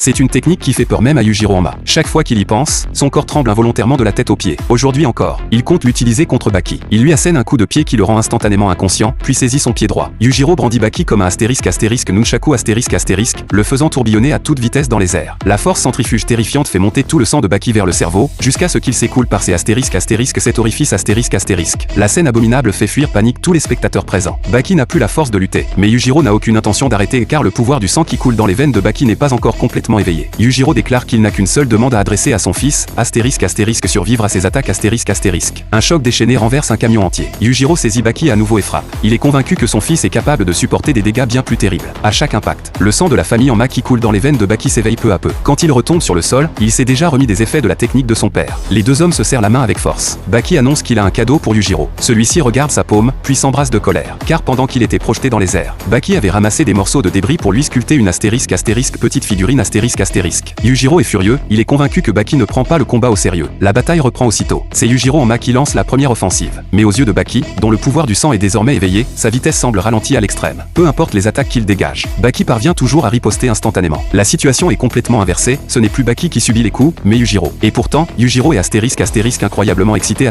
C'est une technique qui fait peur même à Yujiro Hanma. Chaque fois qu'il y pense, son corps tremble involontairement de la tête aux pieds. Aujourd'hui encore, il compte l'utiliser contre Baki. Il lui assène un coup de pied qui le rend instantanément inconscient, puis saisit son pied droit. Yujiro brandit Baki comme un astérisque nunchaku astérisque, le faisant tourbillonner à toute vitesse dans les airs. La force centrifuge terrifiante fait monter tout le sang de Baki vers le cerveau, jusqu'à ce qu'il s'écoule par ses cet orifice astérisque. La scène abominable fait fuir panique tous les spectateurs présents. Baki n'a plus la force de lutter, mais Yujiro n'a aucune intention d'arrêter car le pouvoir du sang qui coule dans les veines de Baki n'est pas encore complètement éveillé. Yujiro déclare qu'il n'a qu'une seule demande à adresser à son fils, survivre à ses attaques Un choc déchaîné renverse un camion entier. Yujiro saisit Baki à nouveau et frappe. Il est convaincu que son fils est capable de supporter des dégâts bien plus terribles. À chaque impact, le sang de la famille Hanma qui coule dans les veines de Baki s'éveille peu à peu. Quand il retombe sur le sol, il s'est déjà remis des effets de la technique de son père. Les deux hommes se serrent la main avec force. Baki annonce qu'il a un cadeau pour Yujiro. Celui-ci regarde sa paume, puis s'embrasse de colère. Car pendant qu'il était projeté dans les airs, Baki avait ramassé des morceaux de débris pour lui sculpter une petite figurine Yujiro est furieux, il est convaincu que Baki ne prend pas le combat au sérieux. La bataille reprend aussitôt. C'est Yujiro Hanma qui lance la première offensive. Mais aux yeux de Baki, dont le pouvoir du sang est désormais éveillé, sa vitesse semble ralentie à l'extrême. Peu importe les attaques qu'il dégage, Baki parvient toujours à riposter instantanément. La situation est complètement inversée, ce n'est plus Baki qui subit les coups, mais Yujiro. Et pourtant, Yujiro est incroyablement excité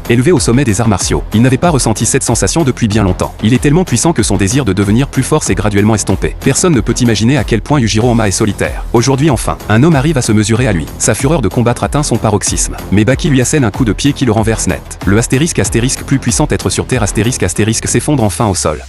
élevé au sommet des arts martiaux. Il n'avait pas ressenti cette sensation depuis bien longtemps. Il est tellement puissant que son désir de devenir plus fort s'est graduellement estompé. Personne ne peut imaginer à quel point Yujiro Hanma est solitaire. Aujourd'hui enfin, un homme arrive à se mesurer à lui. Sa fureur de combattre atteint son paroxysme. Mais Baki lui assène un coup de pied qui le renverse net. Le plus puissant être sur Terre s'effondre enfin au sol.